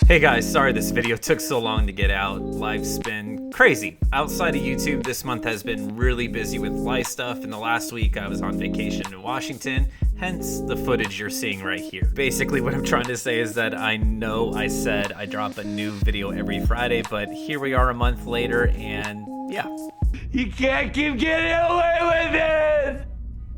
Hey guys, sorry this video took so long to get out. Life's been crazy. Outside of YouTube, this month has been really busy with life stuff, and the last week I was on vacation in Washington, hence the footage you're seeing right here. Basically what I'm trying to say is that I know I said I drop a new video every Friday, but here we are a month later, and yeah. You can't keep getting away with it!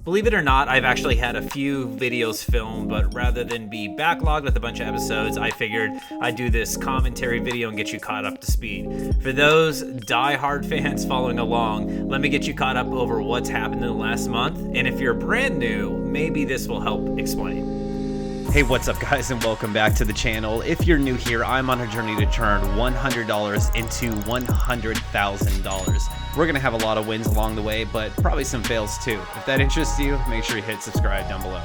Believe it or not, I've actually had a few videos filmed, but rather than be backlogged with a bunch of episodes, I figured I'd do this commentary video and get you caught up to speed. For those die-hard fans following along, let me get you caught up over what's happened in the last month, and if you're brand new, maybe this will help explain. Hey, what's up guys, and welcome back to the channel. If you're new here, I'm on a journey to turn $100 into $100,000. We're gonna have a lot of wins along the way, but probably some fails too. If that interests you, make sure you hit subscribe down below.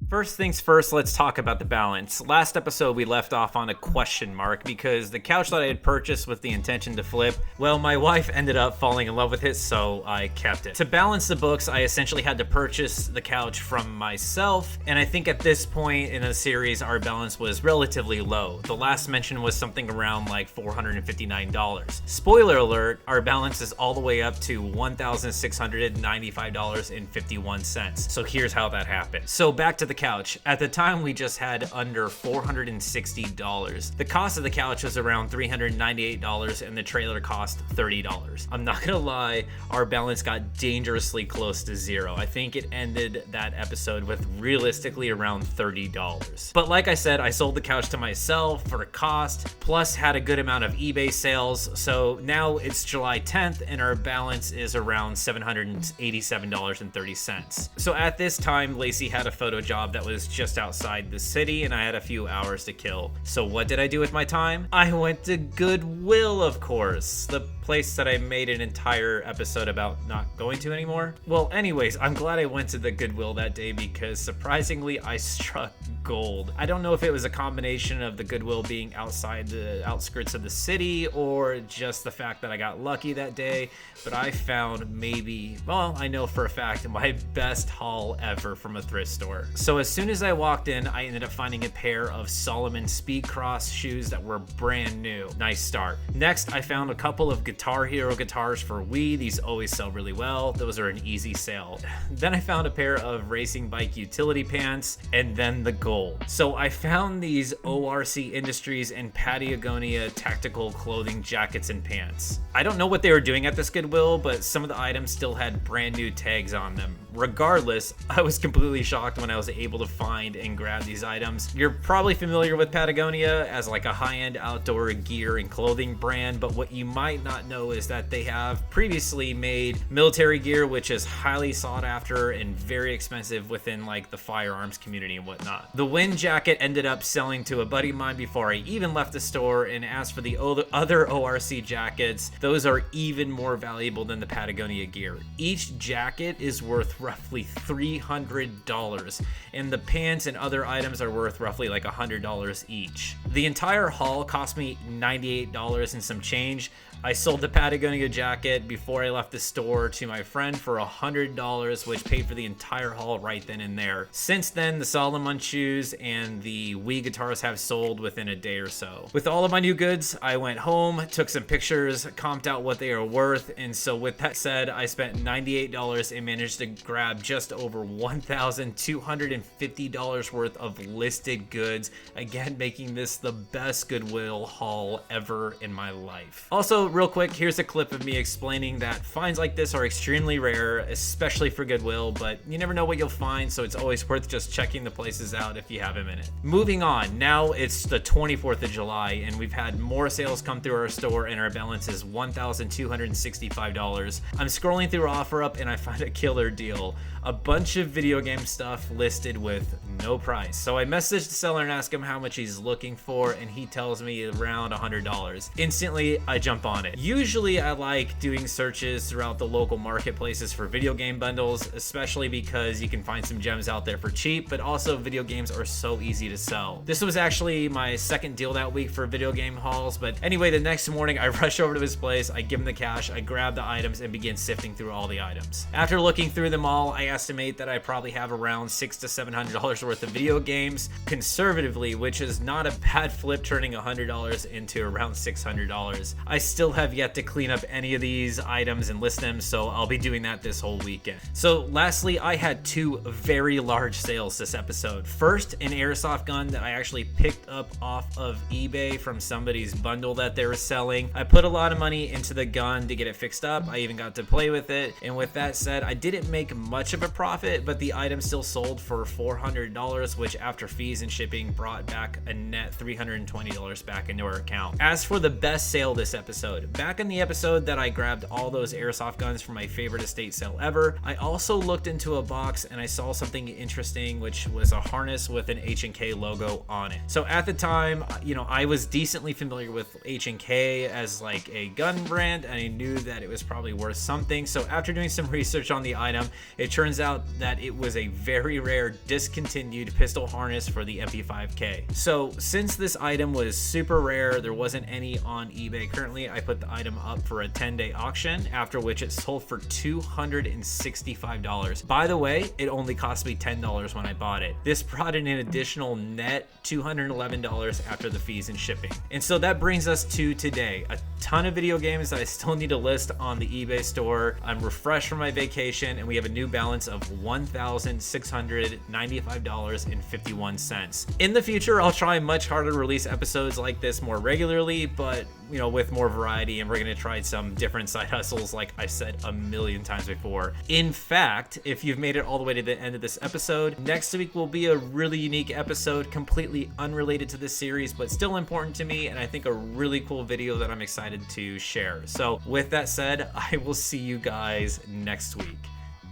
First things first, let's talk about the balance. Last episode we left off on a question mark because the couch that I had purchased with the intention to flip, well, my wife ended up falling in love with it, so I kept it. To balance the books, I essentially had to purchase the couch from myself, and I think at this point in the series our balance was relatively low. The last mention was something around like $459. Spoiler alert, our balance is all the way up to $1,695.51. So here's how that happened. So back to the couch. At the time, we just had under $460. The cost of the couch was around $398 and the trailer cost $30. I'm not gonna lie, our balance got dangerously close to zero. I think it ended that episode with realistically around $30. But like I said, I sold the couch to myself for a cost, plus had a good amount of eBay sales. So now it's July 10th and our balance is around $787.30. So at this time, Lacey had a photo job that was just outside the city and I had a few hours to kill. So what did I do with my time? I went to Goodwill, of course, the place that I made an entire episode about not going to anymore. Well, anyways, I'm glad I went to the Goodwill that day because surprisingly I struck gold. I don't know if it was a combination of the Goodwill being outside the outskirts of the city or just the fact that I got lucky that day, but I found maybe, well, I know for a fact, my best haul ever from a thrift store. So as soon as I walked in, I ended up finding a pair of Solomon Speedcross shoes that were brand new. Nice start. Next, I found a couple of Guitar Hero guitars for Wii. These always sell really well. Those are an easy sale. Then I found a pair of racing bike utility pants, and then the gold. So I found these ORC Industries and Patagonia tactical clothing jackets and pants. I don't know what they were doing at this Goodwill, but some of the items still had brand new tags on them. Regardless, I was completely shocked when I was able to find and grab these items. You're probably familiar with Patagonia as like a high-end outdoor gear and clothing brand, but what you might not know is that they have previously made military gear, which is highly sought after and very expensive within like the firearms community and whatnot. The wind jacket ended up selling to a buddy of mine before I even left the store, and as for the other ORC jackets, those are even more valuable than the Patagonia gear. Each jacket is worth roughly $300, and the pants and other items are worth roughly like $100 each. The entire haul cost me $98 and some change. I sold the Patagonia jacket before I left the store to my friend for $100, which paid for the entire haul right then and there. Since then, the Solomon shoes and the Wii guitars have sold within a day or so. With all of my new goods, I went home, took some pictures, comped out what they are worth, and so with that said, I spent $98 and managed to grab just over $1,250 worth of listed goods, again making this the best Goodwill haul ever in my life. Also, real quick, here's a clip of me explaining that finds like this are extremely rare, especially for Goodwill, but you never know what you'll find, so it's always worth just checking the places out if you have a minute. Moving on, now it's the 24th of July, and we've had more sales come through our store, and our balance is $1,265. I'm scrolling through OfferUp, and I find a killer deal. A bunch of video game stuff listed with no price. So I messaged the seller and asked him how much he's looking for, and he tells me around $100. Instantly, I jump on on it. Usually I like doing searches throughout the local marketplaces for video game bundles, especially because you can find some gems out there for cheap, but also video games are so easy to sell. This was actually my second deal that week for video game hauls, but anyway, the next morning I rush over to his place, I give him the cash, I grab the items and begin sifting through all the items. After looking through them all, I estimate that I probably have around $600 to $700 worth of video games conservatively, which is not a bad flip, turning $100 into around $600. I still have yet to clean up any of these items and list them, so I'll be doing that this whole weekend. So lastly, I had two very large sales this episode. First, an airsoft gun that I actually picked up off of eBay from somebody's bundle that they were selling. I put a lot of money into the gun to get it fixed up. I even got to play with it, and with that said, I didn't make much of a profit, but the item still sold for $400, which after fees and shipping brought back a net $320 back into our account. As for the best sale this episode, back in the episode that I grabbed all those airsoft guns from my favorite estate sale ever, I also looked into a box and I saw something interesting, which was a harness with an H&K logo on it. So at the time, I was decently familiar with H&K as like a gun brand, and I knew that it was probably worth something. So after doing some research on the item, it turns out that it was a very rare discontinued pistol harness for the MP5K. So since this item was super rare, there wasn't any on eBay currently, I put the item up for a 10-day auction, after which it sold for $265. By the way, it only cost me $10 when I bought it. This brought in an additional net $211 after the fees and shipping. And so that brings us to today. A ton of video games that I still need to list on the eBay store. I'm refreshed from my vacation, and we have a new balance of $1,695.51. In the future, I'll try much harder to release episodes like this more regularly, but with more variety, and we're gonna try some different side hustles like I said a million times before. In fact, if you've made it all the way to the end of this episode, next week will be a really unique episode, completely unrelated to this series, but still important to me, and I think a really cool video that I'm excited to share. So with that said, I will see you guys next week.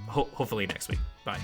Hopefully next week. Bye.